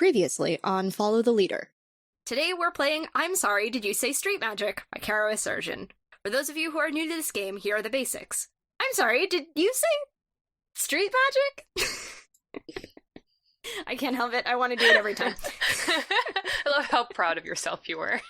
Previously on Follow the Leader. Today we're playing I'm Sorry, Did You Say Street Magic by Caro Surgeon. For those of you who are new to this game, here are the basics. I'm sorry, did you say street magic? I can't help it, I want to do it every time. I love how proud of yourself you were.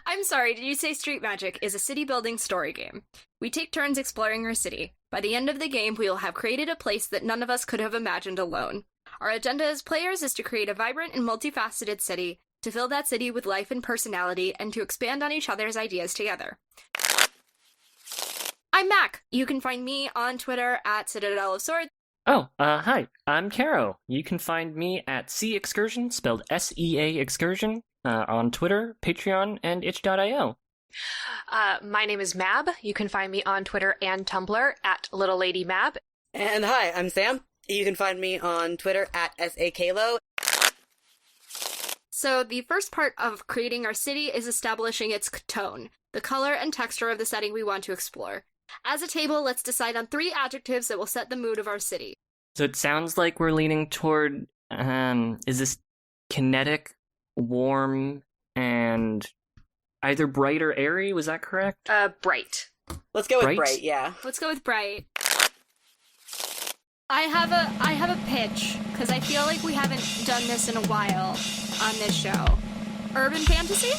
I'm Sorry, Did You Say Street Magic is a city-building story game. We take turns exploring our city. By the end of the game, we will have created a place that none of us could have imagined alone. Our agenda as players is to create a vibrant and multifaceted city, to fill that city with life and personality, and to expand on each other's ideas together. I'm Mac. You can find me on Twitter at Citadel of Swords. Hi, I'm Caro. You can find me at C Excursion, spelled SEA Excursion, on Twitter, Patreon, and itch.io. My name is Mab. You can find me on Twitter and Tumblr at Little Lady Mab. And hi, I'm Sam. You can find me on Twitter at SAKLO. So the first part of creating our city is establishing its tone, the color and texture of the setting we want to explore. As a table, let's decide on 3 adjectives that will set the mood of our city. So it sounds like we're leaning toward, is this kinetic, warm, and either bright or airy? Was that correct? Bright. Let's go with Bright? bright, yeah. Let's go with bright. I have a pitch, because I feel like we haven't done this in a while on this show. Urban fantasy?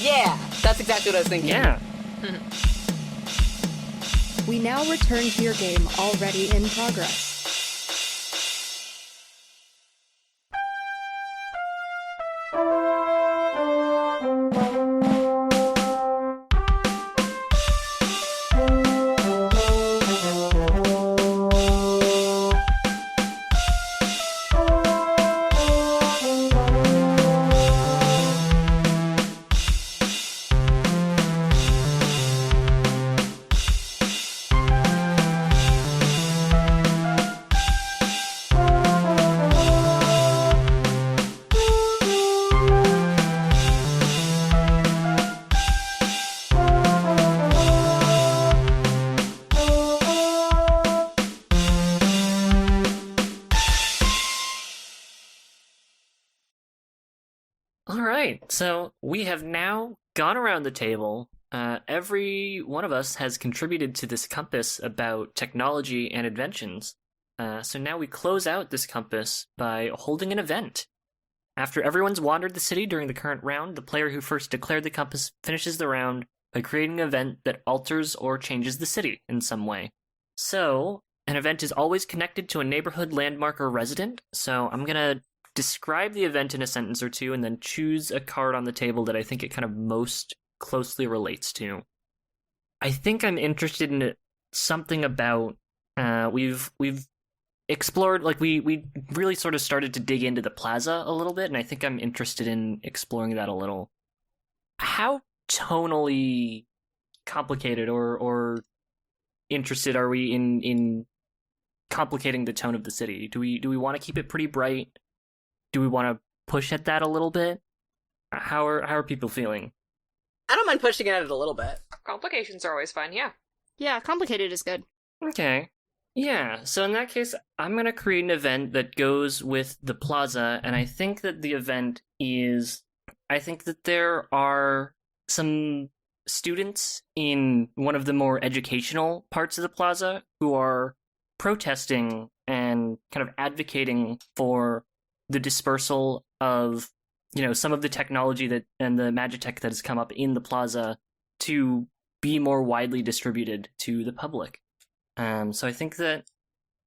Yeah, that's exactly what I was thinking. Yeah. We now return to your game already in progress. So we have now gone around the table. Every one of us has contributed to this compass about technology and inventions. So now we close out this compass by holding an event. After everyone's wandered the city during the current round, the player who first declared the compass finishes the round by creating an event that alters or changes the city in some way. So an event is always connected to a neighborhood, landmark, or resident. So I'm going to describe the event in a sentence or two, and then choose a card on the table that I think it kind of most closely relates to. I think I'm interested in something about, we've explored, like we really sort of started to dig into the plaza a little bit, and I think I'm interested in exploring that a little. How tonally complicated or interested are we in complicating the tone of the city? Do we want to keep it pretty bright? Do we want to push at that a little bit? How are people feeling? I don't mind pushing at it a little bit. Complications are always fun, yeah. Yeah, complicated is good. Okay. Yeah, so in that case, I'm going to create an event that goes with the plaza, and I think that the event is... I think that there are some students in one of the more educational parts of the plaza who are protesting and kind of advocating for the dispersal of, some of the technology that and the magitech that has come up in the plaza to be more widely distributed to the public. So I think that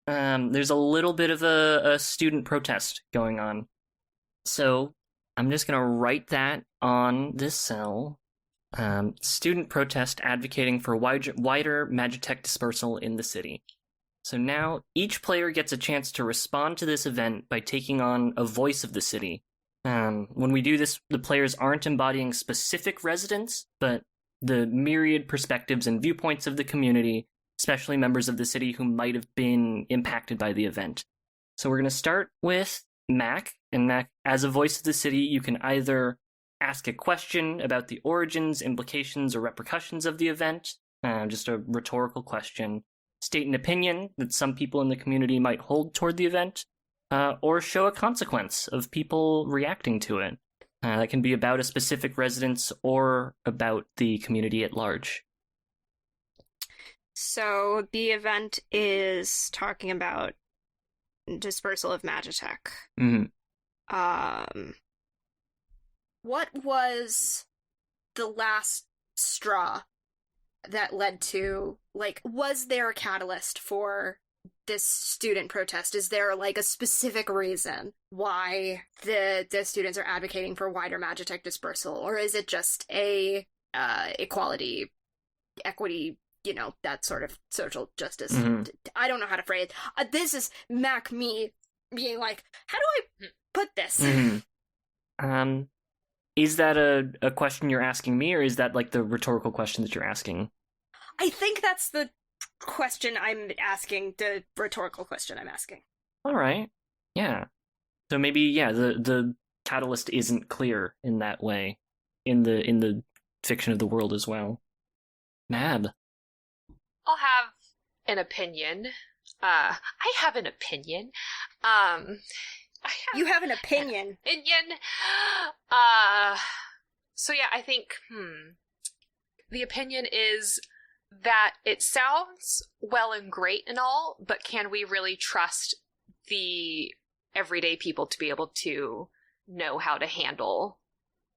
there's a little bit of a student protest going on. So I'm just going to write that on this cell. Student protest advocating for wider magitech dispersal in the city. So now, each player gets a chance to respond to this event by taking on a voice of the city. When we do this, the players aren't embodying specific residents, but the myriad perspectives and viewpoints of the community, especially members of the city who might have been impacted by the event. So we're going to start with Mac, and Mac, as a voice of the city, you can either ask a question about the origins, implications, or repercussions of the event, just a rhetorical question, state an opinion that some people in the community might hold toward the event, or show a consequence of people reacting to it. That can be about a specific residence or about the community at large. So the event is talking about dispersal of Magitech. Mm-hmm. What was the last straw that led to, like, was there a catalyst for this student protest? Is there, like, a specific reason why the students are advocating for wider Magitech dispersal? Or is it just a equality, equity, that sort of social justice? Mm-hmm. I don't know how to phrase it. This is me being like, how do I put this? Mm-hmm. Is that a question you're asking me, or is that, like, the rhetorical question that you're asking? I think that's the question I'm asking, the rhetorical question I'm asking. All right. Yeah. So maybe, yeah, the catalyst isn't clear in that way in the fiction of the world as well. Mab. I'll have an opinion. I have an opinion. You have an opinion. So yeah, I think, the opinion is that it sounds well and great and all, but can we really trust the everyday people to be able to know how to handle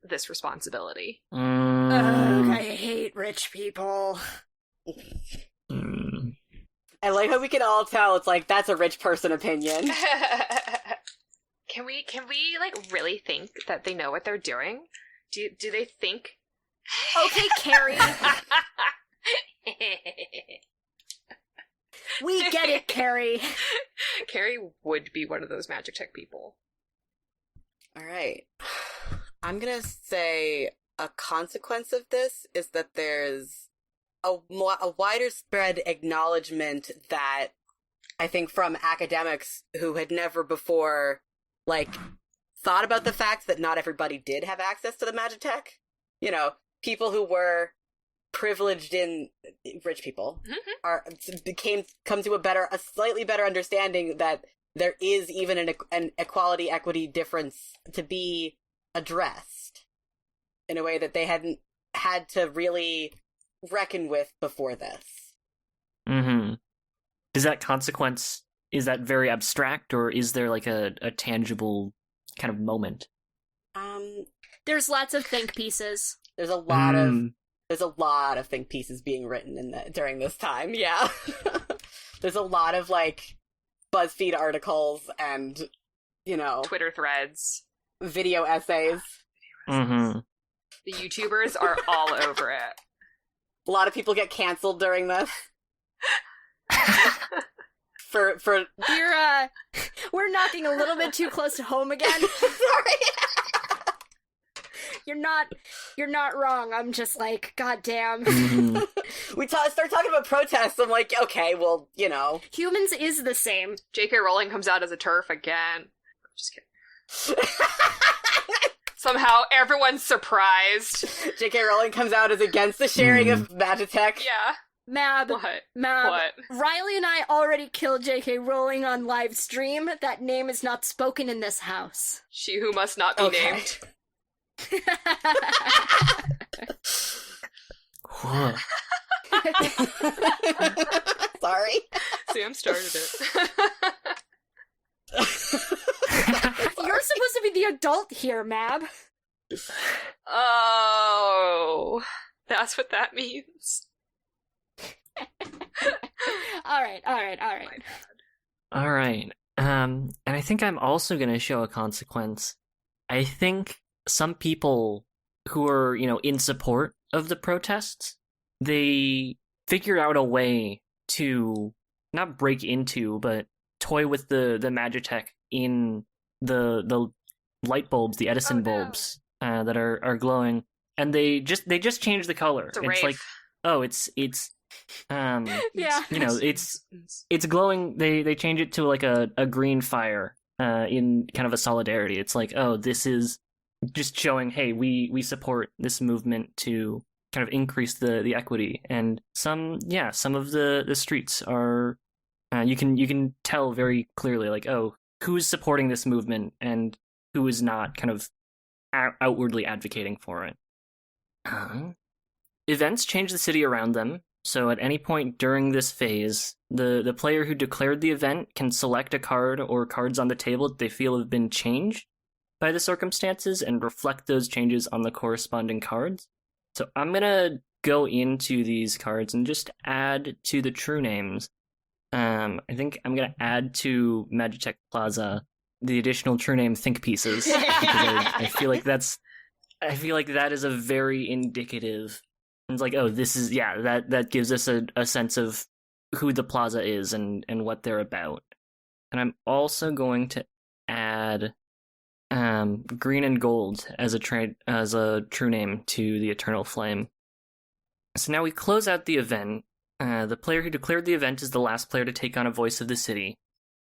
this responsibility? Ugh, I hate rich people. I like how we can all tell it's like, that's a rich person opinion. Can we like really think that they know what they're doing? Do they think? Okay, Carrie. We get it, Carrie. Carrie would be one of those Magitech people. All right. I'm going to say a consequence of this is that there's a wider spread acknowledgement that I think from academics who had never before, like, thought about the fact that not everybody did have access to the Magitech. People who were privileged in rich people come to a slightly better understanding that there is even an equality equity difference to be addressed in a way that they hadn't had to really reckon with before this. Mm-hmm. Is that consequence, is that very abstract, or is there like a tangible kind of moment? There's lots of think pieces. There's a lot of think pieces being written during this time. Yeah. There's a lot of like BuzzFeed articles and, Twitter threads, video essays. Mm-hmm. The YouTubers are all over it. A lot of people get canceled during this. for We're knocking a little bit too close to home again. Sorry. You're not wrong. I'm just like, goddamn. Mm-hmm. We start talking about protests. I'm like, okay, well, Humans is the same. J.K. Rowling comes out as a TERF again. Just kidding. Somehow everyone's surprised. J.K. Rowling comes out as against the sharing of Magitech. Yeah. Mab. What? What? Riley and I already killed J.K. Rowling on live stream. That name is not spoken in this house. She who must not be named. Sorry. Sam started it. You're supposed to be the adult here, Mab. Oh, that's what that means. All right. All right. And I think I'm also going to show a consequence. I think some people who are, in support of the protests, they figured out a way to not break into, but toy with the Magitech in the light bulbs, the Edison bulbs that are glowing, and they just changed the color. It's like, oh, it's yeah, it's glowing. They change it to like a green fire in kind of a solidarity. It's like, oh, this is just showing, hey, we support this movement to kind of increase the equity. And some of the streets are you can tell very clearly, like, oh, who's supporting this movement and who is not kind of outwardly advocating for it. Events change the city around them, so at any point during this phase, the player who declared the event can select a card or cards on the table that they feel have been changed by the circumstances and reflect those changes on the corresponding cards. So I'm going to go into these cards and just add to the true names. I think I'm going to add to Magitech Plaza the additional true name think pieces, because I feel like that is a very indicative. It's like, oh, this is, that gives us a sense of who the plaza is and what they're about. And I'm also going to add green and gold as a true name to the Eternal Flame. So now we close out the event. The player who declared the event is the last player to take on a voice of the city.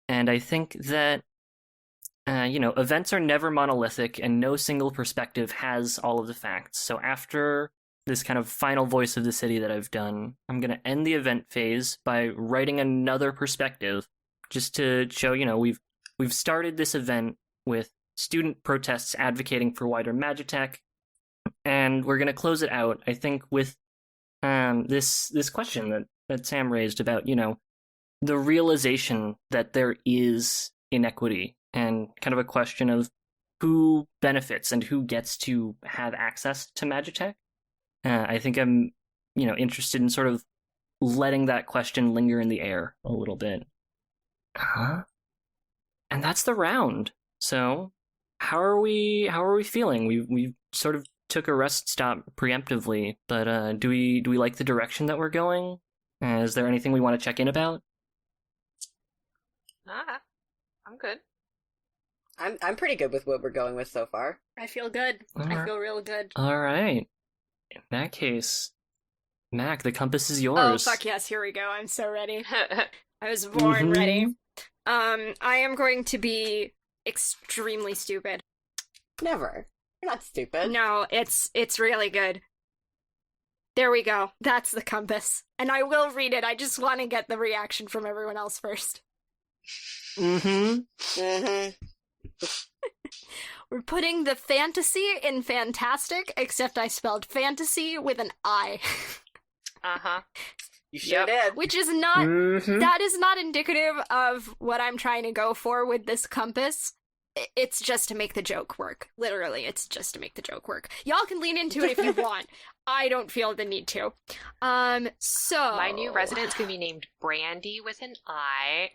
And I think that, events are never monolithic and no single perspective has all of the facts. So after this kind of final voice of the city that I've done, I'm going to end the event phase by writing another perspective, just to show, we've started this event with student protests advocating for wider Magitech, and we're going to close it out, I think, with this question that Sam raised about, the realization that there is inequity and kind of a question of who benefits and who gets to have access to Magitech. I think I'm, interested in sort of letting that question linger in the air a little bit. And that's the round. So, how are we feeling? We sort of took a rest stop preemptively, but do we like the direction that we're going? Is there anything we want to check in about? I'm good. I'm pretty good with what we're going with so far. I feel good. I feel real good. All right. In that case, Mac, the compass is yours. Oh, fuck yes, here we go. I'm so ready. I was born ready. I am going to be extremely stupid. Never. You're not stupid. No, it's really good. There we go. That's the compass. And I will read it. I just want to get the reaction from everyone else first. We're putting the fantasy in fantastic, except I spelled fantasy with an I. You sure did. Which is not, that is not indicative of what I'm trying to go for with this compass. It's just to make the joke work. Literally, it's just to make the joke work. Y'all can lean into it if you want. I don't feel the need to. So... My new resident's gonna be named Brandy with an I.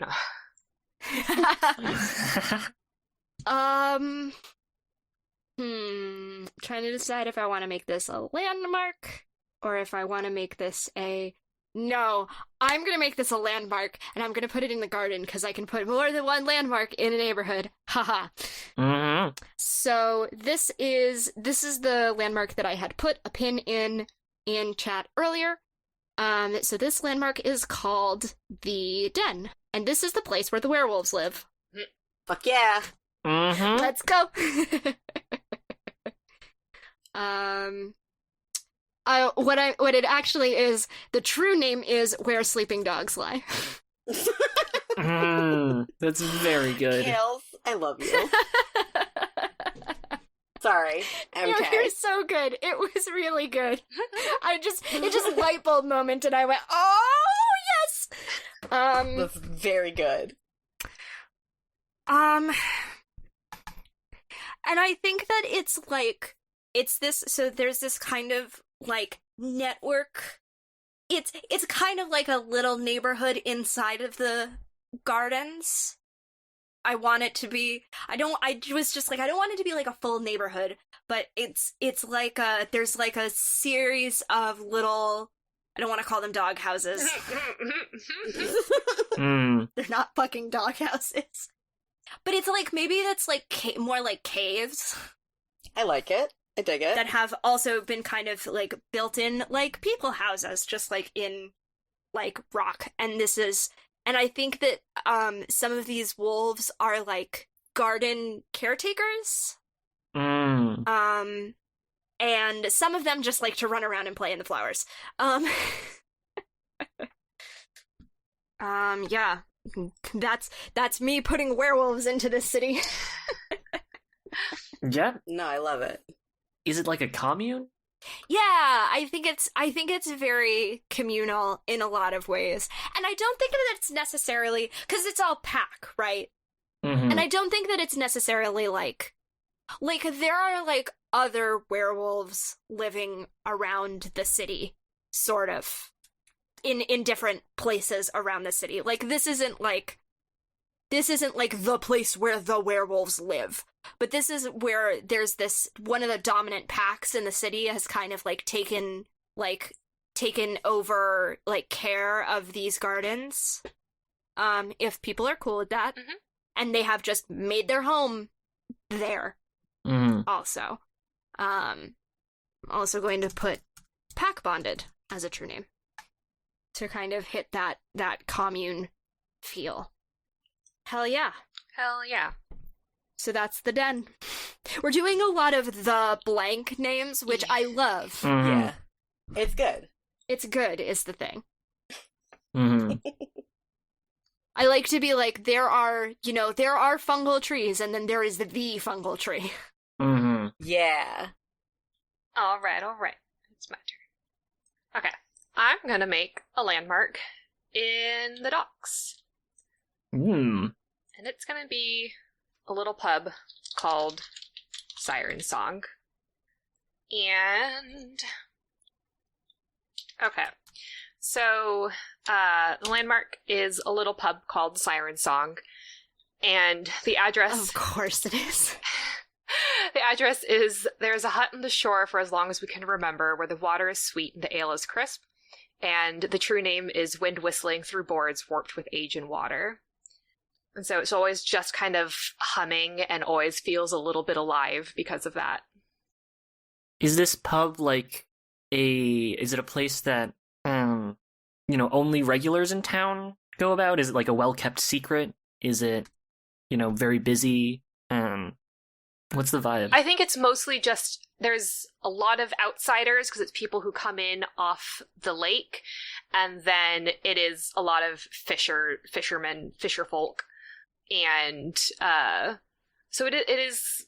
Trying to decide if I want to make this a landmark or if I want to make this a... No, I'm gonna make this a landmark, and I'm gonna put it in the garden, because I can put more than one landmark in a neighborhood. Haha. So this is the landmark that I had put a pin in chat earlier. So this landmark is called the Den, and this is the place where the werewolves live. Fuck yeah. Let's go. What it actually is, the true name is Where Sleeping Dogs Lie. That's very good. Kales, I love you. Sorry, MK. You're so good. It was really good. It just light bulb moment, and I went, oh yes. That's very good. And I think that it's this. So there's this kind of network. It's kind of like a little neighborhood inside of the gardens. I want it to be. I don't want it to be like a full neighborhood, but it's like there's like a series of little. I don't want to call them dog houses. They're not fucking dog houses. But it's maybe that's more like caves. I like it. I dig it. That have also been kind of built in people houses, just in rock. And I think that some of these wolves are garden caretakers. And some of them just like to run around and play in the flowers. Yeah. That's me putting werewolves into this city. Yeah. No, I love it. Is it like a commune? Yeah, I think it's very communal in a lot of ways. And I don't think that it's necessarily, because it's all pack, right? Mm-hmm. And I don't think that it's necessarily like there are like other werewolves living around the city, sort of, in different places around the city. Like this isn't like the place where the werewolves live. But this is where there's this, one of the dominant packs in the city has kind of like taken over like care of these gardens. If people are cool with that. Mhm. And they have just made their home there. Mm-hmm. Also. Also going to put pack bonded as a true name. To kind of hit that commune feel. Hell yeah. Hell yeah. So that's the den. We're doing a lot of the blank names, which I love. Mm-hmm. Yeah. It's good. It's good, is the thing. Mm-hmm. I like to be like, there are fungal trees, and then there is the fungal tree. Mm-hmm. Yeah. All right. It's my turn. Okay. I'm gonna make a landmark in the docks. Mm. And it's gonna be a little pub called Siren Song. And okay. So the landmark is a little pub called Siren Song. And the address, Of course it is. the address is, there's a hut on the shore for as long as we can remember, where the water is sweet and the ale is crisp. And the true name is Wind Whistling Through Boards Warped with Age and Water. And so it's always just kind of humming and always feels a little bit alive because of that. Is this pub like is it a place that, only regulars in town go about? Is it like a well-kept secret? Is it, very busy? What's the vibe? I think it's mostly just, there's a lot of outsiders because it's people who come in off the lake, and then it is a lot of fishermen, fisherfolk. And so it is,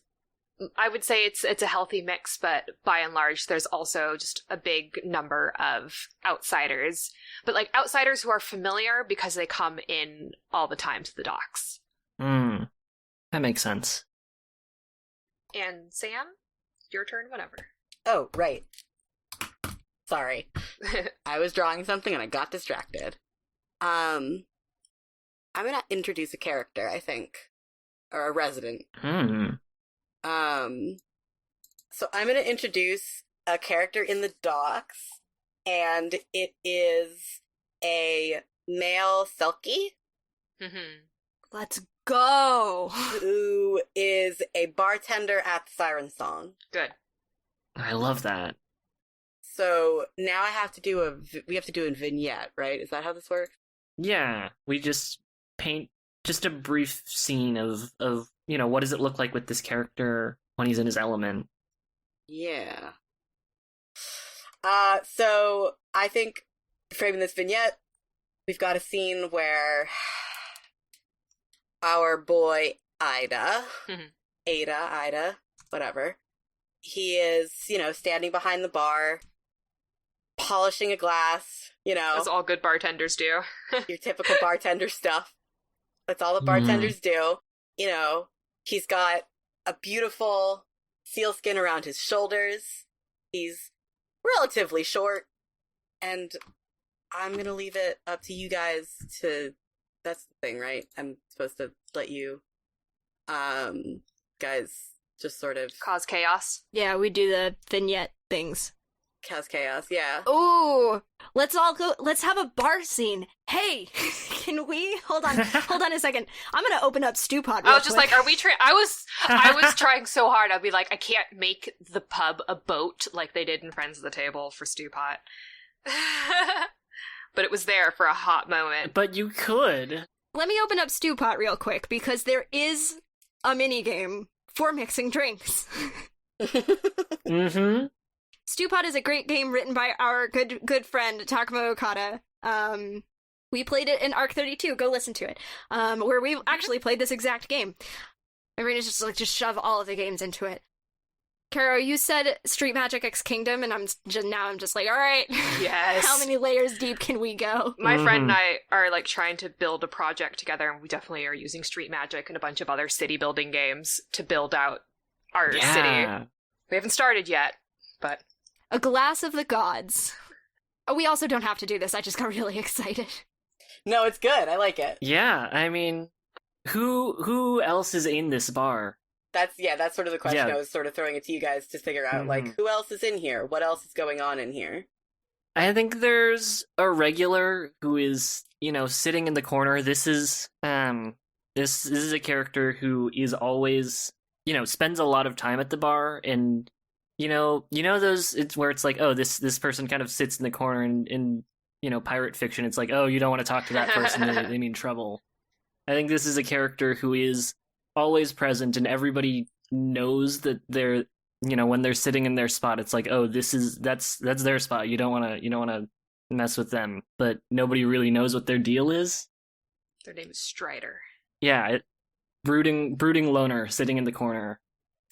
I would say it's a healthy mix, but by and large, there's also just a big number of outsiders. But like outsiders who are familiar because they come in all the time to the docks. That makes sense. And Sam, your turn whenever. Oh, right. Sorry. I was drawing something and I got distracted. I'm gonna introduce a character, I think. Or a resident. Hmm. So I'm gonna introduce a character in the docks, and it is a male Selkie Mm-hmm. Let's go. who is a bartender at the Siren Song. Good. I love that. So now we have to do a vignette, right? Is that how this works? Yeah, we just paint just a brief scene of what does it look like with this character when he's in his element. Yeah. So I think framing this vignette, we've got a scene where our boy Ida, Ida, whatever, he is, standing behind the bar, polishing a glass, As all good bartenders do. your typical bartender stuff. That's all the bartenders do. He's got a beautiful sealskin around his shoulders. He's relatively short. And I'm going to leave it up to you guys to... That's the thing, right? I'm supposed to let you guys just sort of Cause chaos. Yeah, we do the vignette things. cause chaos. Yeah. Ooh, let's all go. Let's have a bar scene. Hey, can we hold on a second? I'm gonna open up Stew Pot. I was just like, are we I was trying so hard. I'd be like, I can't make the pub a boat like they did in Friends of the Table for Stew Pot. But it was there for a hot moment. But you could. Let me open up Stew Pot real quick because there is a mini game for mixing drinks. Mm-hmm. Stew Pot is a great game written by our good friend Takuma Okada. We played it in Arc 32. Go listen to it. Where we actually played this exact game. Arena's just shove all of the games into it. Caro, you said Street Magic X Kingdom, and I'm just like, all right. Yes. How many layers deep can we go? My friend and I are like trying to build a project together, and we definitely are using Street Magic and a bunch of other city building games to build out our city. We haven't started yet, but A Glass of the Gods. Oh, we also don't have to do this. I just got really excited. No, it's good. I like it. Yeah, I mean, who else is in this bar? That's sort of the question. Yeah. I was sort of throwing it to you guys to figure out, like, who else is in here? What else is going on in here? I think there's a regular who is, sitting in the corner. This is this is a character who is always, spends a lot of time at the bar, and those, it's where it's like, oh, this person kind of sits in the corner, and in pirate fiction, it's like, oh, you don't want to talk to that person, they mean trouble. I think this is a character who is always present, and everybody knows that they're, when they're sitting in their spot, it's like, oh, that's their spot. You don't want to mess with them, but nobody really knows what their deal is. their name is Strider. Yeah, brooding loner sitting in the corner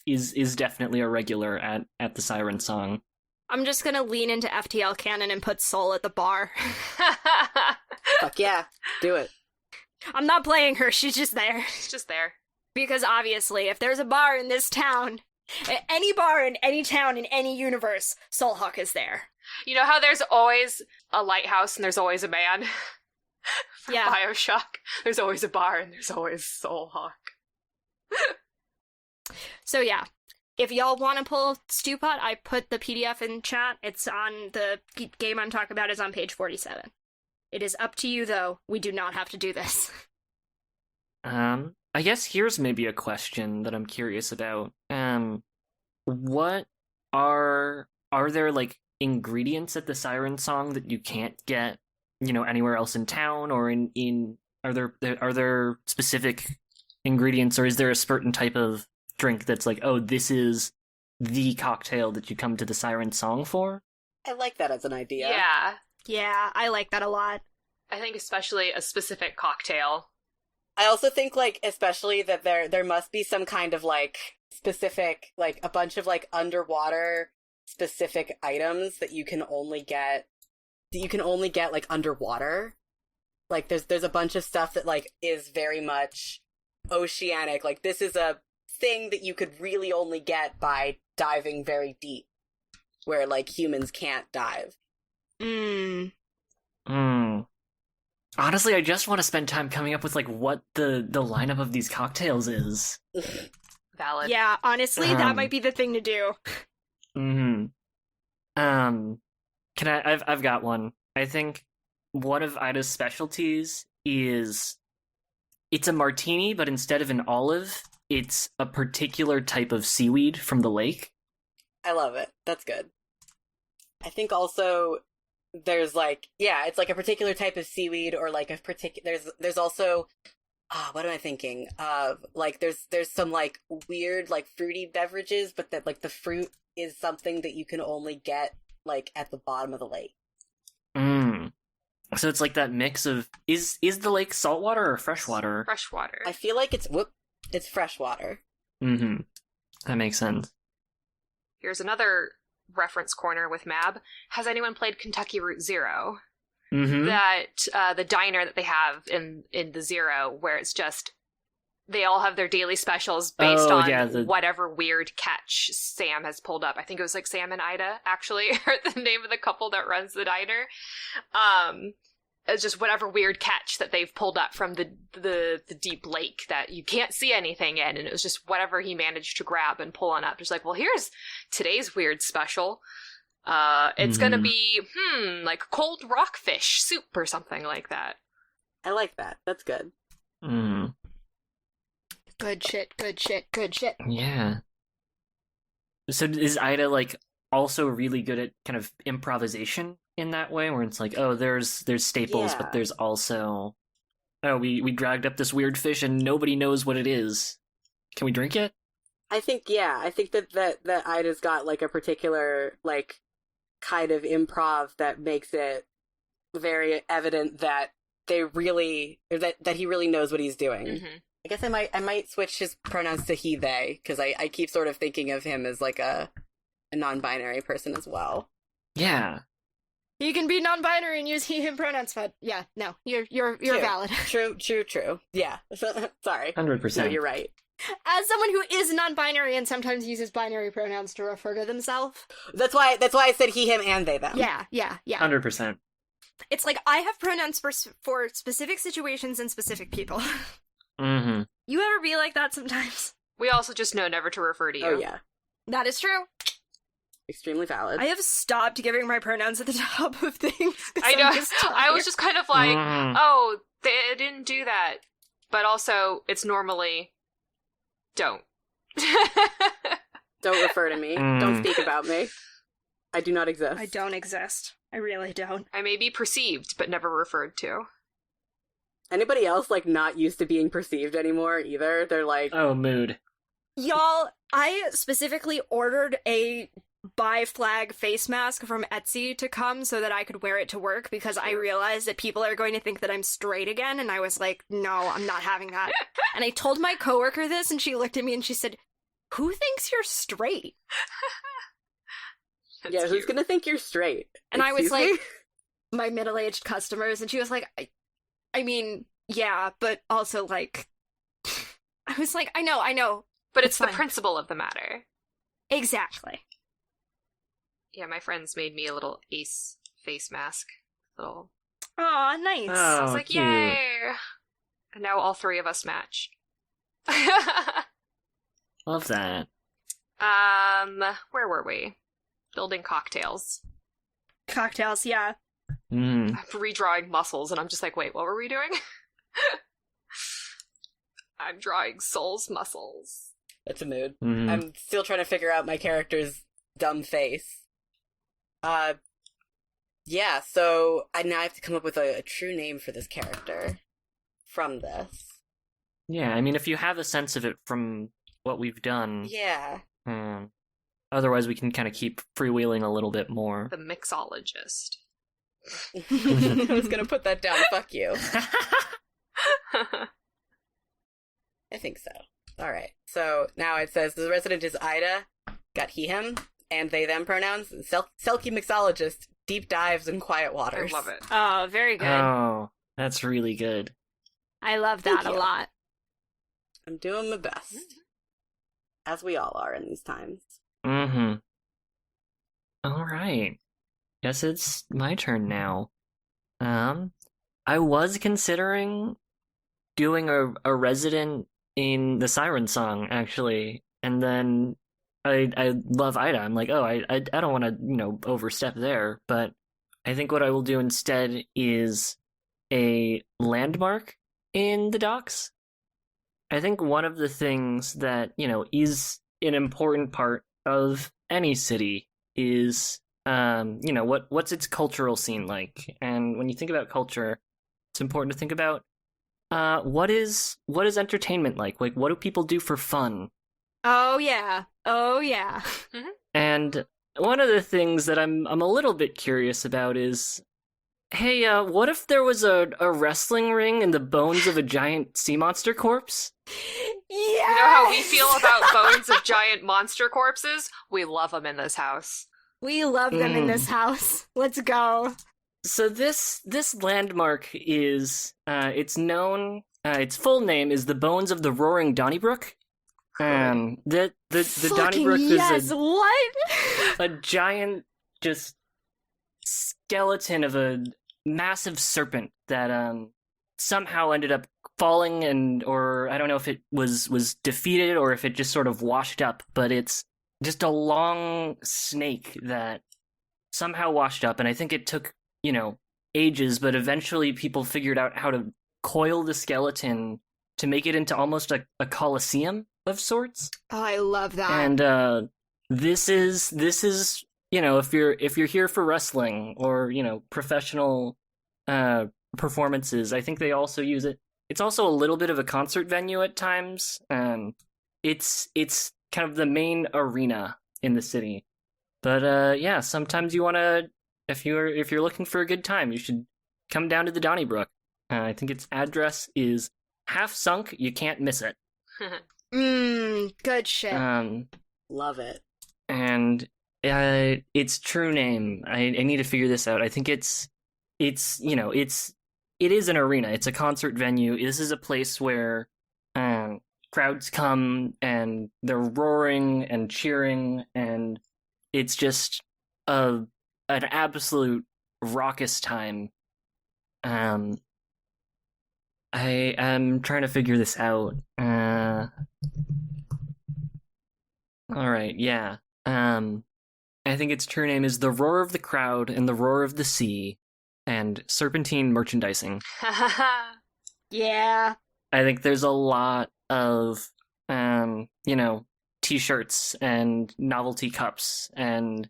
is definitely a regular at the Siren Song. I'm just gonna lean into FTL canon and put Soul at the bar. Fuck yeah, do it. I'm not playing her, she's just there. It's just there. Because obviously, if there's a bar in this town, any bar in any town in any universe, Soulhawk is there. You know how there's always a lighthouse and there's always a man? For Yeah. Bioshock, there's always a bar and there's always Soulhawk. So yeah, if y'all want to pull Stewpot, I put the PDF in chat. It's on the game I'm talking about is on page 47. It is up to you, though. We do not have to do this. I guess here's maybe a question that I'm curious about. What are there like ingredients at the Siren Song that you can't get, anywhere else in town, or in are there specific ingredients, or is there a certain type of drink that's like, oh, this is the cocktail that you come to the Siren Song for? I like that as an idea. Yeah. Yeah, I like that a lot. I think especially a specific cocktail. I also think, like, especially that there must be some kind of, like, specific, like, a bunch of, like, underwater specific items that you can only get, like, underwater. Like, there's a bunch of stuff that, like, is very much oceanic. Like, this is a thing that you could really only get by diving very deep, where, like, humans can't dive. Honestly, I just want to spend time coming up with like what the lineup of these cocktails is. Valid. Yeah, honestly, that might be the thing to do. I've got one. I think one of Ida's specialties is it's a martini, but instead of an olive, it's a particular type of seaweed from the lake. I love it. That's good. I think also there's like, yeah, it's like a particular type of seaweed, or like a particular, there's also, what am I thinking of? Like there's some like weird like fruity beverages, but that like the fruit is something that you can only get like at the bottom of the lake. So it's like that mix of, is the lake saltwater or freshwater? Freshwater. I feel like it's freshwater. That makes sense. Here's another reference corner with Mab. Has anyone played Kentucky Route Zero? That the diner that they have in the Zero, where it's just they all have their daily specials based on whatever weird catch Sam has pulled up. I think it was like Sam and Ida actually are the name of the couple that runs the diner. It's just whatever weird catch that they've pulled up from the deep lake that you can't see anything in, and it was just whatever he managed to grab and pull on up. Just like, well, here's today's weird special. It's gonna be like cold rockfish soup or something like that. I like that. That's good. Good shit, good shit, good shit. Yeah. So is Ida like also really good at kind of improvisation in that way, where it's like, oh, there's staples, but there's also, oh, we dragged up this weird fish and nobody knows what it is. Can we drink it? I think that Ida's got like a particular like kind of improv that makes it very evident that they really, or that he really knows what he's doing. Mm-hmm. I guess I might switch his pronouns to he, they, because I keep sort of thinking of him as like a non-binary person as well. Yeah. You can be non-binary and use he/him pronouns, but yeah, no, you're True. valid. True. Yeah. Sorry. 100%. No, you're right. As someone who is non-binary and sometimes uses binary pronouns to refer to themselves. That's why I said he, him, and they, them. Yeah. 100%. It's like I have pronouns for specific situations and specific people. Mm-hmm. You ever be like that sometimes? We also just know never to refer to you. Oh, yeah. That is true. Extremely valid. I have stopped giving my pronouns at the top of things. 'Cause I know. I'm just I was just kind of like, Mm. oh, they didn't do that. But also, it's normally, don't. Don't refer to me. Don't speak about me. I do not exist. I don't exist. I really don't. I may be perceived, but never referred to. Anybody else, like, not used to being perceived anymore either? They're like, Oh, mood. Y'all, I specifically ordered a bi flag face mask from Etsy to come so that I could wear it to work because I realized that people are going to think that I'm straight again, and I was like, no, I'm not having that. And I told my coworker this, and she looked at me and she said, who thinks you're straight? That's yeah, who's cute. gonna think you're straight? And I was Excuse me? like, my middle-aged customers, and she was like, I mean, yeah, but also, like, I was like, I know. But it's the fine. principle of the matter. Exactly. Yeah, my friends made me a little ace face mask. Little. Aw, nice. I was Oh, like, cute. yay! And now all three of us match. Love that. Where were we? Building cocktails. Cocktails, yeah. Mm. I'm redrawing muscles, and I'm just like, wait, what were we doing? I'm drawing Soul's muscles. That's a mood. Mhm. I'm still trying to figure out my character's dumb face. Yeah, so I now have to come up with a true name for this character from this. Yeah, I mean, if you have a sense of it from what we've done, Yeah. otherwise we can kind of keep freewheeling a little bit more. The mixologist. I was gonna put that down. Fuck you. I think so. Alright, so now it says the resident is Ida, got he, him, and they, them pronouns. Selkie mixologist, deep dives in quiet I waters. love it. Oh, very good. Oh, that's really good. I love Thank that a you. lot. I'm doing my best. As we all are in these times. Mm-hmm. All right. Guess it's my turn now. I was considering doing a resident in the Siren Song, actually, and then I love Ida. I'm like, oh, I don't want to, overstep there, but I think what I will do instead is a landmark in the docks. I think one of the things that, is an important part of any city is, what's its cultural scene like? And when you think about culture, it's important to think about what is entertainment like? Like, what do people do for fun? Oh, yeah. And one of the things that I'm a little bit curious about is, hey, what if there was a wrestling ring in the bones of a giant sea monster corpse? Yeah. You know how we feel about bones of giant monster corpses? We love them in this house. We love them in this house. Let's go. So this landmark is it's known. Its full name is the Bones of the Roaring Donnybrook. The Donnybrook is what? a giant, just skeleton of a massive serpent that somehow ended up falling, or I don't know if it was defeated or if it just sort of washed up, but it's just a long snake that somehow washed up, and I think it took, ages, but eventually people figured out how to coil the skeleton to make it into almost a coliseum of sorts. Oh, I love that. And this is if you're here for wrestling or professional performances, I think they also use it. It's also a little bit of a concert venue at times. It's kind of the main arena in the city. But yeah, sometimes you want to, if you're looking for a good time, you should come down to the Donnybrook. I think its address is Half Sunk, You Can't Miss It. Good shit. Love it. And its true name, I need to figure this out. I think it is an arena. It's a concert venue. This is a place where crowds come and they're roaring and cheering, and it's just an absolute raucous time. I am trying to figure this out. All right, yeah. I think its true name is The Roar of the Crowd and the Roar of the Sea and Serpentine Merchandising. Yeah. I think there's a lot of, t-shirts and novelty cups and,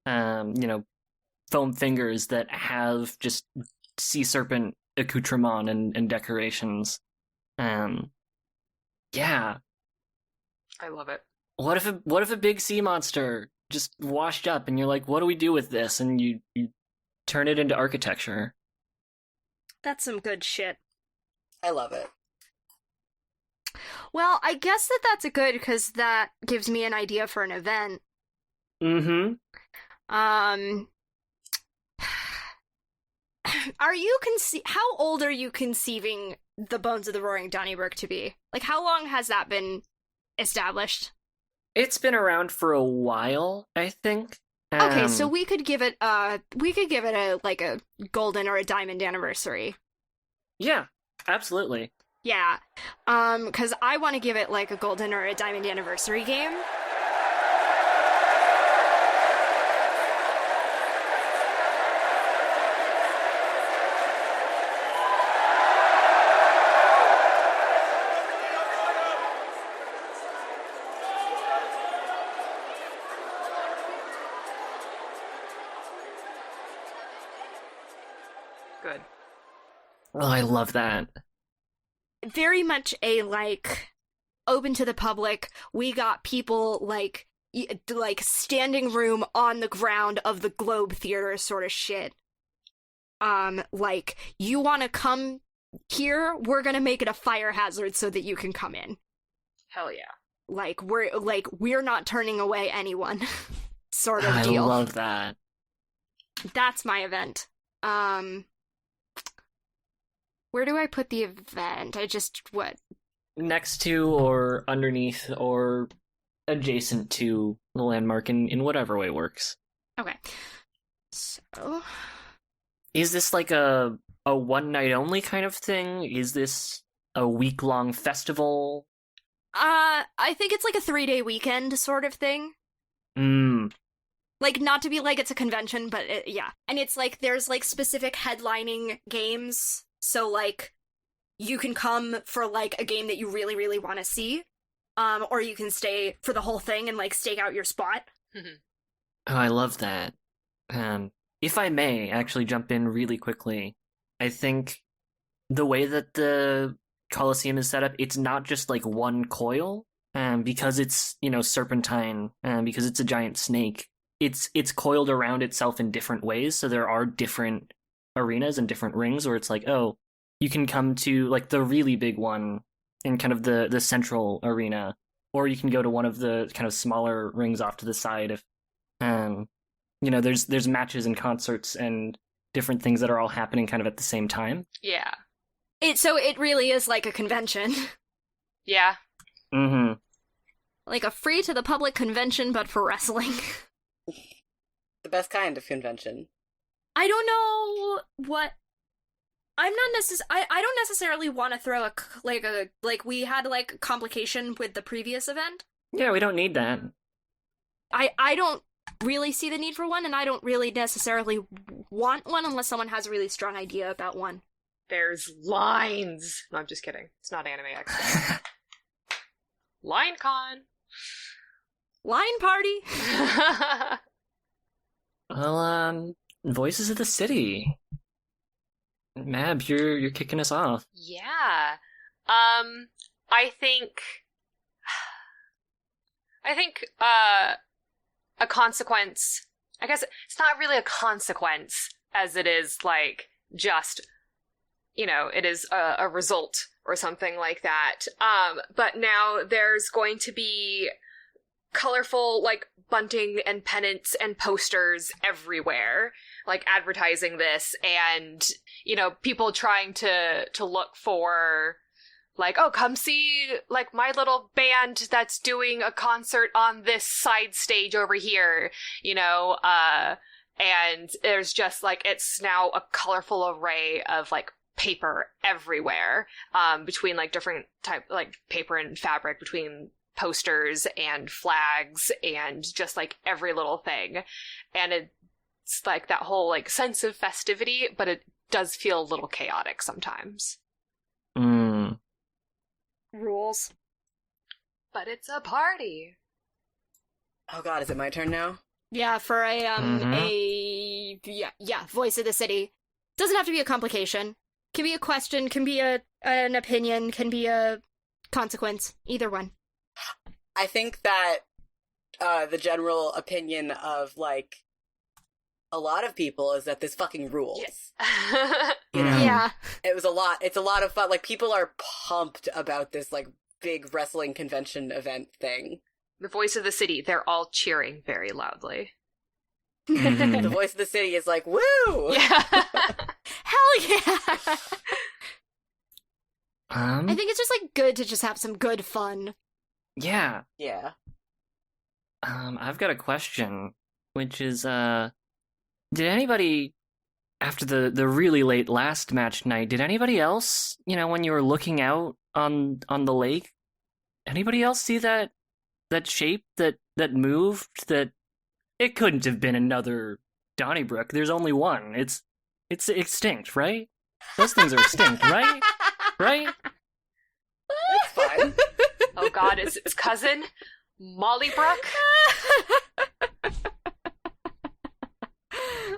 foam fingers that have just sea serpent accoutrement and decorations. Yeah. I love it. What if a big sea monster just washed up and you're like, what do we do with this? And you turn it into architecture. That's some good shit. I love it. Well, I guess that's a good, because that gives me an idea for an event. Mm-hmm. How old are you conceiving the Bones of the Roaring Donnybrook to be? Like, how long has that been established? It's been around for a while, I think. Okay, so we could give it a golden or a diamond anniversary. Yeah, absolutely. Yeah. Because I want to give it like a golden or a diamond anniversary game. Good. Oh, I love that. Very much a, open to the public. We got people, standing room on the ground of the Globe Theater sort of shit. You want to come here? We're gonna make it a fire hazard so that you can come in. Hell yeah. We're not turning away anyone. Sort of deal. I love that. That's my event. Where do I put the event? What? Next to or underneath or adjacent to the landmark in whatever way works. Okay. So... Is this like a one night only kind of thing? Is this a week-long festival? I think it's like a 3-day weekend sort of thing. Not to be like it's a convention, but yeah. And it's there's specific headlining games. So you can come for a game that you really, really want to see. Or you can stay for the whole thing and stake out your spot. Oh, I love that. If I may actually jump in really quickly, I think the way that the Colosseum is set up, it's not just one coil, because it's, serpentine, because it's a giant snake. It's coiled around itself in different ways, so there are different arenas and different rings where it's you can come to the really big one in kind of the central arena, or you can go to one of the kind of smaller rings off to the side if there's matches and concerts and different things that are all happening kind of at the same time. Yeah. So it really is like a convention. Yeah. Mm-hmm. Like a free to the public convention, but for wrestling. The best kind of convention. I don't know what... I don't necessarily want to throw we had complication with the previous event. Yeah, we don't need that. I don't really see the need for one, and I don't really necessarily want one unless someone has a really strong idea about one. There's lines. No, I'm just kidding. It's not Anime Expo. LineCon. Line party. Well, Voices of the City. Mab, you're kicking us off. Yeah. I think a consequence. I guess it's not really a consequence as it is just it is a result or something like that. But now there's going to be colorful, like, bunting and pennants and posters everywhere, like, advertising this, and, people trying to look for, like, oh, come see, like, my little band that's doing a concert on this side stage over here, and there's just, like, it's now a colorful array of, like, paper everywhere, between, like, different type, like, paper and fabric, between posters and flags and just, like, every little thing. And it's, like, that whole, like, sense of festivity, but it does feel a little chaotic sometimes. Rules. But it's a party. Oh god, is it my turn now? Yeah, for a voice of the city. Doesn't have to be a complication. Can be a question, can be an opinion, can be a consequence. Either one. I think that the general opinion of, like, a lot of people is that this fucking rules. Yes. Yeah. It's a lot of fun. Like, people are pumped about this, like, big wrestling convention event thing. The voice of the city, they're all cheering very loudly. The voice of the city is like, woo! Yeah. Hell yeah! Um, I think it's just, like, good to just have some good fun. yeah. Yeah. I've got a question, which is, did anybody, after the really late last match night, did anybody else, when you were looking out on the lake, anybody else see that shape that moved? That it couldn't have been another Donnybrook. There's only one. It's extinct, right? Those things are extinct, right? Right? It's fine. Oh god, it's its cousin, Molly Brook.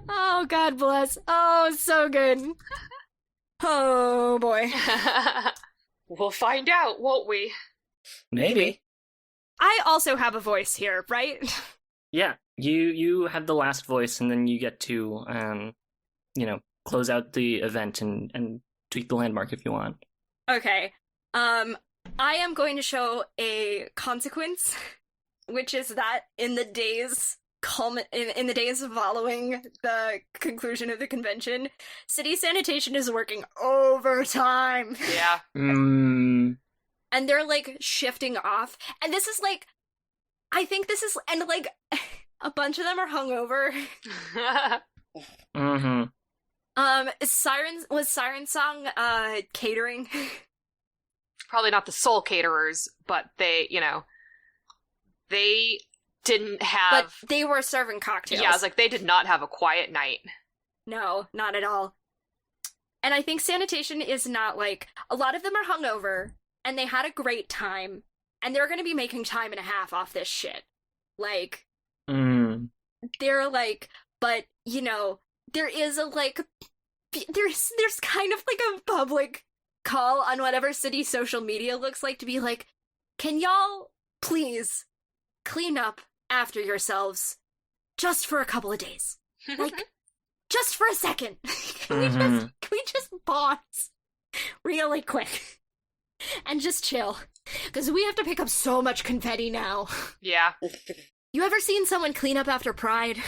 Oh, God bless. Oh, so good. Oh, boy. We'll find out, won't we? Maybe. I also have a voice here, right? Yeah. You have the last voice, and then you get to, close out the event and tweak the landmark if you want. Okay. I am going to show a consequence, which is that in the days following the conclusion of the convention, city sanitation is working overtime. Yeah. And they're, like, shifting off. And this is, like, I think this is, and, like, a bunch of them are hungover. Siren Song, catering? Probably not the sole caterers, but they didn't have... But they were serving cocktails. Yeah, I was like, they did not have a quiet night. No, not at all. And I think sanitation is not, like, a lot of them are hungover, and they had a great time, and they're gonna be making time and a half off this shit. Like, they're like, but, there is a, like, there's kind of, like, a public call on whatever city social media looks like to be like, can y'all please clean up after yourselves just for a couple of days? Like, just for a second. Can we just pause really quick and just chill? Because we have to pick up so much confetti now. Yeah. You ever seen someone clean up after Pride?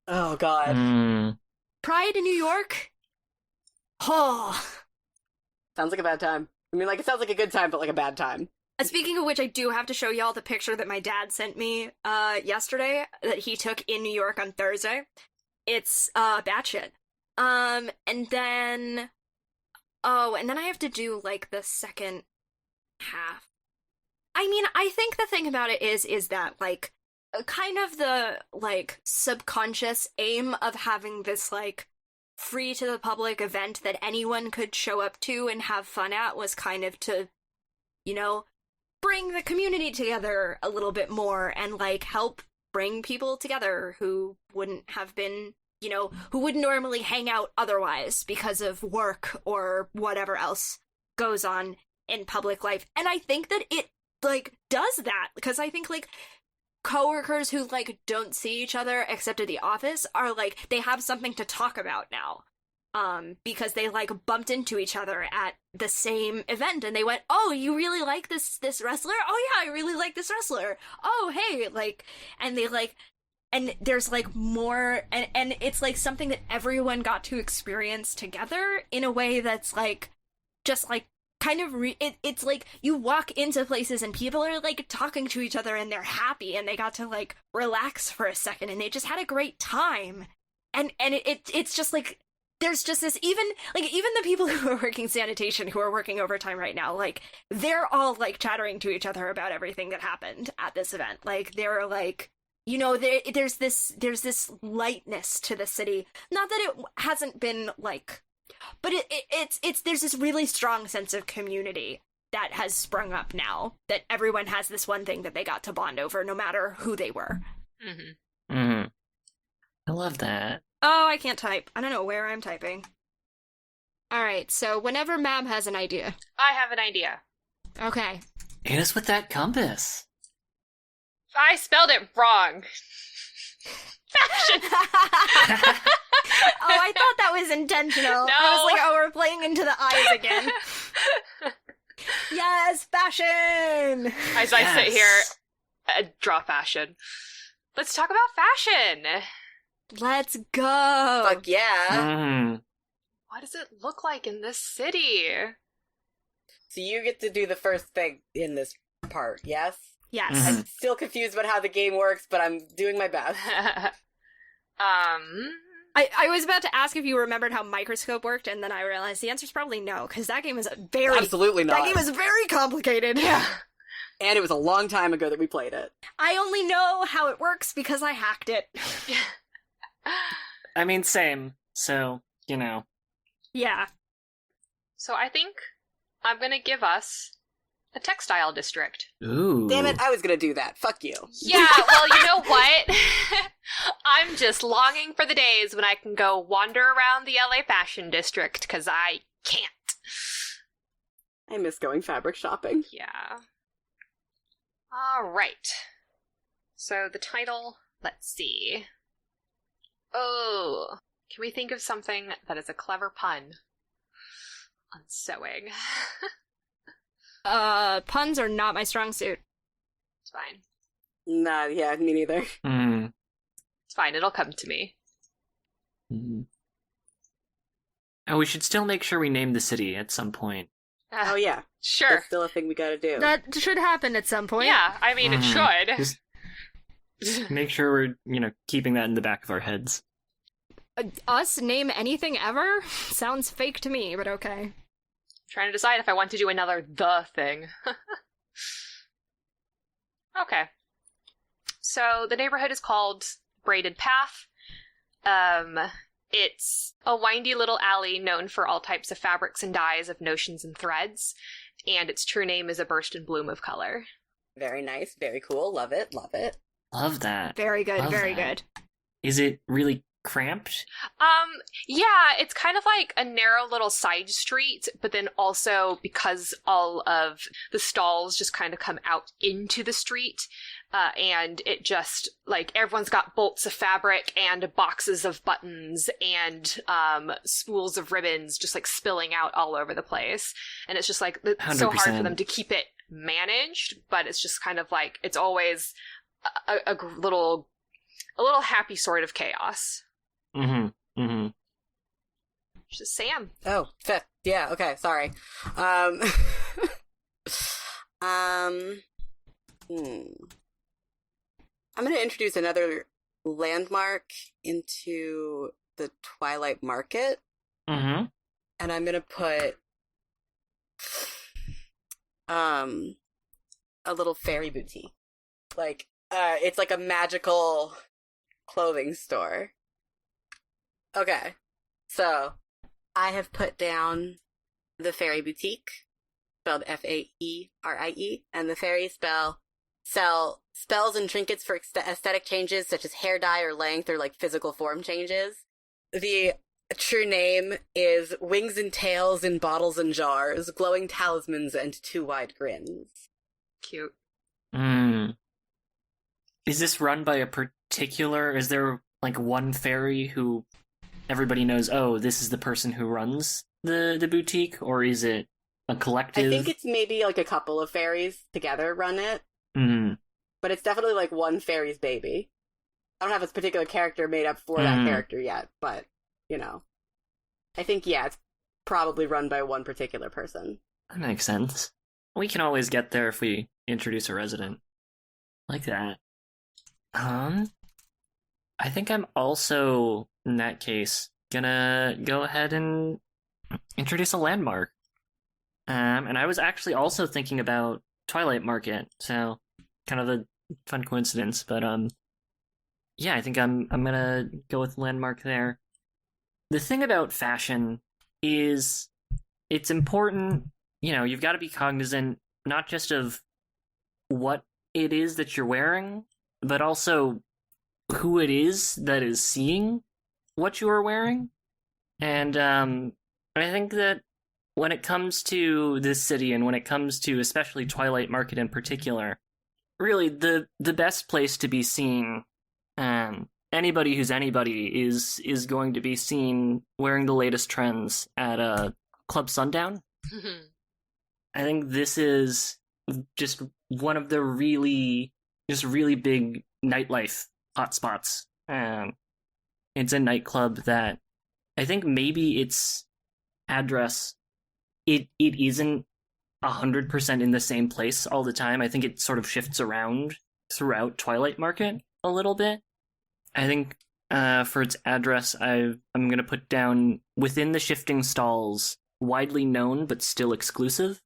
Oh, God. Pride in New York? Oh. Sounds like a bad time. I mean, like, it sounds like a good time, but like a bad time. Speaking of which, I do have to show y'all the picture that my dad sent me yesterday that he took in New York on Thursday. It's batshit. And then I have to do, like, the second half. I mean, I think the thing about it is that, like, kind of the, like, subconscious aim of having this, like, free to the public event that anyone could show up to and have fun at was kind of to, bring the community together a little bit more and, like, help bring people together who wouldn't have been, who wouldn't normally hang out otherwise because of work or whatever else goes on in public life. And I think that it, like, does that, because I think, like, coworkers who, like, don't see each other except at the office are, like, they have something to talk about now. because they like bumped into each other at the same event, and they went, "Oh, you really like this wrestler? Oh yeah, I really like this wrestler. Oh hey," like, and they like, and there's like more, and it's like something that everyone got to experience together in a way that's like, just like kind of it's like you walk into places and people are like talking to each other and they're happy and they got to like relax for a second and they just had a great time, and it's just like. There's just this, even the people who are working sanitation, who are working overtime right now, like, they're all, like, chattering to each other about everything that happened at this event. Like, they're, like, you know, there's this lightness to the city. Not that it hasn't been, like, but it's there's this really strong sense of community that has sprung up now, that everyone has this one thing that they got to bond over, no matter who they were. Mm-hmm. Mm-hmm. I love that. Oh, I can't type. I don't know where I'm typing. Alright, so whenever Mab has an idea. I have an idea. Okay. Hit us with that compass. I spelled it wrong. Fashion. Oh, I thought that was intentional. No. I was like, oh, we're playing into the eyes again. Yes, fashion! As I sit here, draw fashion. Let's talk about fashion. Let's go! Fuck yeah. Mm. What does it look like in this city? So you get to do the first thing in this part, yes? Yes. Mhm. I'm still confused about how the game works, but I'm doing my best. I was about to ask if you remembered how Microscope worked, and then I realized the answer's probably no, because that game is very... Absolutely not. That game is very complicated. Yeah. And it was a long time ago that we played it. I only know how it works because I hacked it. I mean, same. So, you know. Yeah. So I think I'm gonna give us a textile district. Ooh. Damn it, I was gonna do that. Fuck you. Yeah, well, you know what? I'm just longing for the days when I can go wander around the LA fashion district, because I can't. I miss going fabric shopping. Yeah. Alright. So the title, let's see. Oh, can we think of something that is a clever pun on sewing? Puns are not my strong suit. It's fine. Nah, yeah, me neither. Mm. It's fine, it'll come to me. Mm. Oh, we should still make sure we name the city at some point. Oh yeah, Sure. that's still a thing we gotta do. That should happen at some point. Yeah, I mean, it should. Just make sure we're, keeping that in the back of our heads. Us name anything ever? Sounds fake to me, but okay. Trying to decide if I want to do another the thing. Okay. So the neighborhood is called Braided Path. It's a windy little alley known for all types of fabrics and dyes of notions and threads, and its true name is a burst and bloom of color. Very nice, very cool. Love it, love it. Love that. Very good, Love very that. good. Is it really cramped? Yeah, it's kind of like a narrow little side street, but then also because all of the stalls just kind of come out into the street, and it just, like, everyone's got bolts of fabric and boxes of buttons and spools of ribbons just, like, spilling out all over the place. And it's just, like, it's so hard for 100%. them to keep it managed, but it's just kind of like, it's always a little happy sort of chaos. Mm-hmm. Mm-hmm. Just Sam. Oh, fifth. Yeah, okay, sorry. I'm going to introduce another landmark into the Twilight Market, Mm-hmm. and I'm going to put a little fairy boutique. Like, it's like a magical clothing store. Okay, so I have put down the fairy boutique, spelled F-A-E-R-I-E, and the fairy sell spells and trinkets for aesthetic changes such as hair dye or length or like physical form changes. The true name is Wings and Tails in Bottles and Jars, Glowing Talismans and Two Wide Grins. Cute. Mm. Is this run by a particular... Is there, like, one fairy who everybody knows, oh, this is the person who runs the boutique, or is it a collective? I think it's maybe like a couple of fairies together run it, Mhm. but it's definitely like one fairy's baby. I don't have a particular character made up for that character yet, but, you know. I think, yeah, it's probably run by one particular person. That makes sense. We can always get there if we introduce a resident. Like that. I think I'm also, in that case, gonna go ahead and introduce a landmark. And I was actually also thinking about Twilight Market, so kind of a fun coincidence, but yeah, I think I'm gonna go with landmark there. The thing about fashion is it's important, you've got to be cognizant not just of what it is that you're wearing, but also who it is that is seeing what you are wearing. And I think that when it comes to this city, and when it comes to especially Twilight Market in particular, really the best place to be seen, anybody who's anybody is going to be seen wearing the latest trends at Club Sundown. I think this is just one of the really big nightlife hotspots. It's a nightclub that I think maybe its address, it isn't 100% in the same place all the time. I think it sort of shifts around throughout Twilight Market a little bit. I think for its address, I'm going to put down within the shifting stalls, widely known but still exclusive.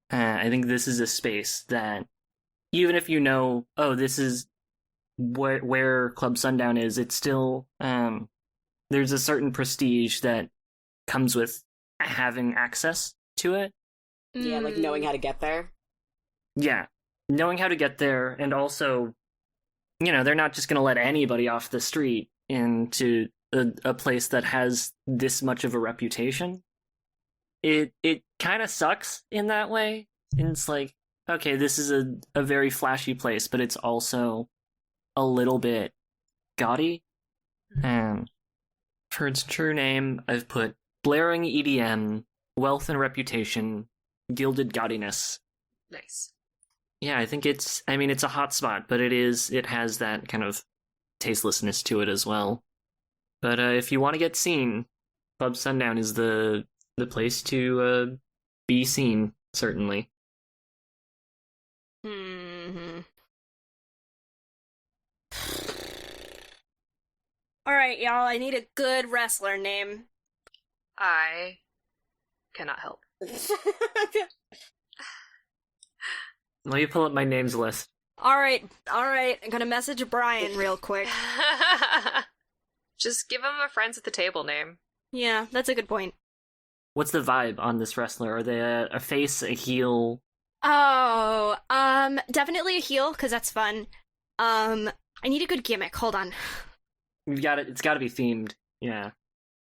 I think this is a space that, even if you know, oh, this is where Club Sundown is, it's still, there's a certain prestige that comes with having access to it. Yeah, like knowing how to get there. Yeah, knowing how to get there, and also, they're not just going to let anybody off the street into a place that has this much of a reputation. It kind of sucks in that way. And it's like, okay, this is a very flashy place, but it's also a little bit gaudy. And for its true name, I've put blaring EDM, wealth and reputation, gilded gaudiness. Nice. Yeah, I think it's a hot spot, but it has that kind of tastelessness to it as well. But if you want to get seen, Club Sundown is the place to be seen, certainly. Alright, y'all, I need a good wrestler name. I cannot help. Let me pull up my names list. Alright, I'm gonna message Brian real quick. Just give him a friends at the table name. Yeah, that's a good point. What's the vibe on this wrestler? Are they a face, a heel? Oh, definitely a heel, because that's fun. I need a good gimmick, hold on. It's gotta be themed, yeah.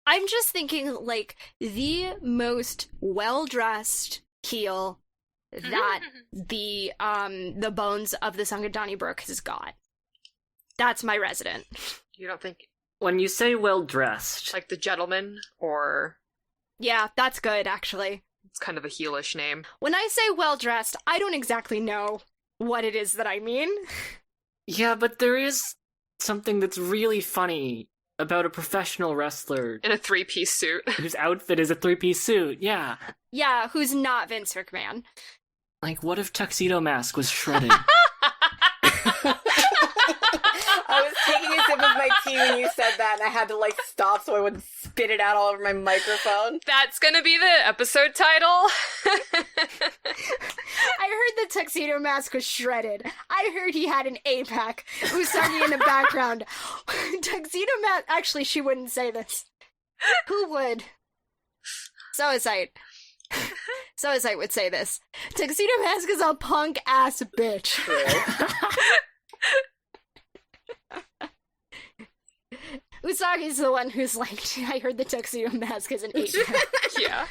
I'm just thinking, like, the most well-dressed heel that the bones of the Song of Donnybrook has got. That's my resident. You don't think... When you say well-dressed... Like the gentleman, or... Yeah, that's good, actually. It's kind of a heelish name. When I say well-dressed, I don't exactly know what it is that I mean. Yeah, but there is something that's really funny about a professional wrestler... In a three-piece suit. Whose outfit is a three-piece suit, yeah. Yeah, who's not Vince McMahon. Like, what if Tuxedo Mask was shredded? I was taking a sip of my tea when you said that, and I had to, stop so I wouldn't spit it out all over my microphone. That's gonna be the episode title. I heard the Tuxedo Mask was shredded. I heard he had an 8-pack. Usagi in the background. Tuxedo Mask... Actually, she wouldn't say this. Who would? Zoisite. Zoisite would say this. Tuxedo Mask is a punk-ass bitch. Usagi's the one who's like, I heard the Tuxedo Mask is an 8-pack. Yeah.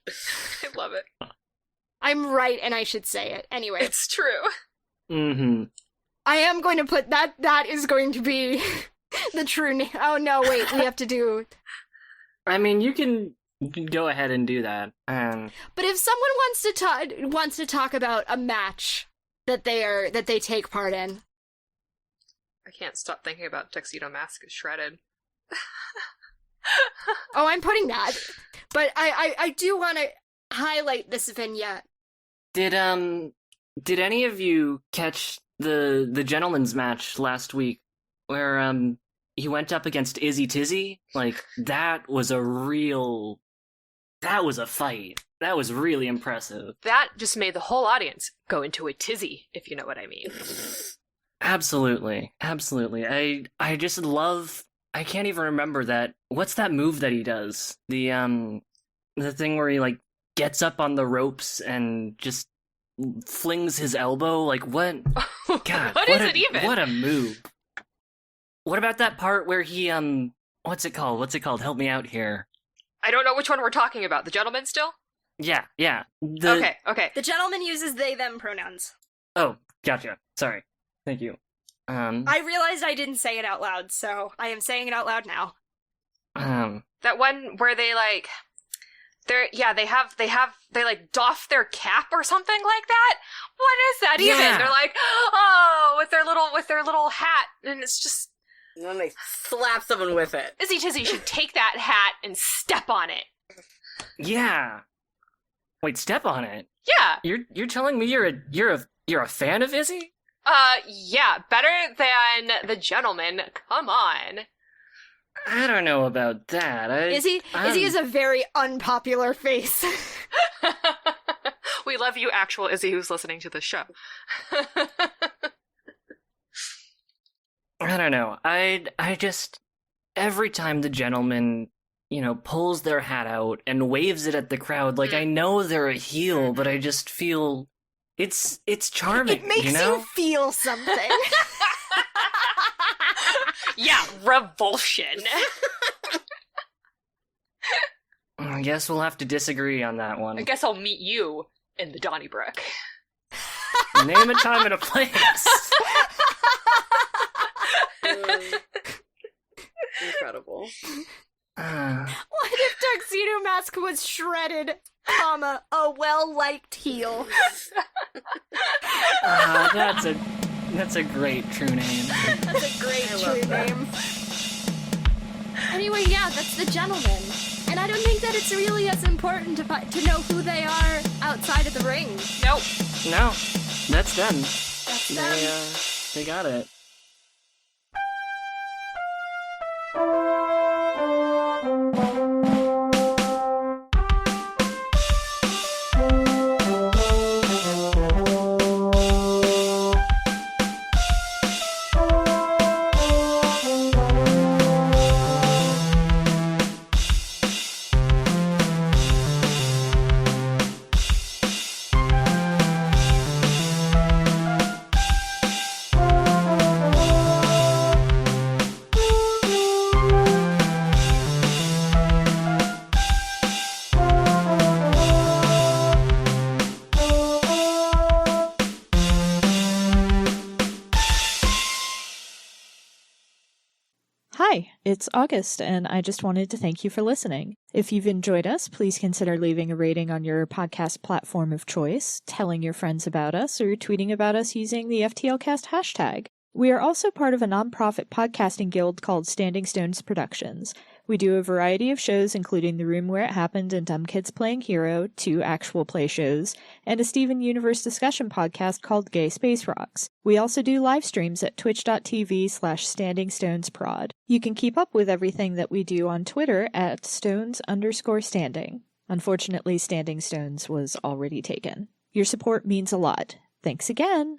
I love it. I'm right, and I should say it. Anyway. It's true. Mm-hmm. I am going to put that is going to be The true name. Oh no, wait, we have to do... I mean, you can go ahead and do that. But if someone wants to talk about a match that they take part in... I can't stop thinking about Tuxedo Mask is shredded. Oh, I'm putting that. But I do want to highlight this vignette. Did any of you catch the gentleman's match last week where he went up against Izzy Tizzy? Like, that was a fight. That was really impressive. That just made the whole audience go into a tizzy, if you know what I mean. Absolutely. I just love... I can't even remember that. What's that move that he does? The thing where he, like, gets up on the ropes and just flings his elbow? Like, what? God, what is it even? What a move. What about that part where he, what's it called? Help me out here. I don't know which one we're talking about. The gentleman still? Yeah. Okay. The gentleman uses they, them pronouns. Oh, gotcha. Sorry. Thank you. I realized I didn't say it out loud, so I am saying it out loud now. That one where they like, they like doff their cap or something like that. What is that even? Yeah. They're like, oh, with their little hat, and it's just. And then they slap someone with it. Izzy Tizzy should take that hat and step on it. Yeah. Wait, step on it? Yeah. You're telling me you're a fan of Izzy? Yeah, better than the gentleman. Come on. I don't know about that. Izzy is a very unpopular face. We love you, actual Izzy, who's listening to this show. I don't know. I just every time the gentleman, pulls their hat out and waves it at the crowd, like I know they're a heel, but I just feel it's charming. It makes you feel something. Yeah, revulsion. I guess we'll have to disagree on that one. I guess I'll meet you in the Donnybrook. Name a time and a place. Incredible. What if Tuxedo Mask was shredded, a well-liked heel? That's a great true name. That's a great true name. Anyway, yeah, that's the gentleman. And I don't think that it's really as important to know who they are outside of the ring. Nope. No, that's them. That's them. They got it. Hi, it's August, and I just wanted to thank you for listening. If you've enjoyed us, please consider leaving a rating on your podcast platform of choice, telling your friends about us, or tweeting about us using the FTLcast hashtag. We are also part of a nonprofit podcasting guild called Standing Stones Productions. We do a variety of shows, including The Room Where It Happened and Dumb Kids Playing Hero, 2 actual play shows, and a Steven Universe discussion podcast called Gay Space Rocks. We also do live streams at twitch.tv/StandingStonesProd. You can keep up with everything that we do on Twitter at Stones_standing. Unfortunately, Standing Stones was already taken. Your support means a lot. Thanks again!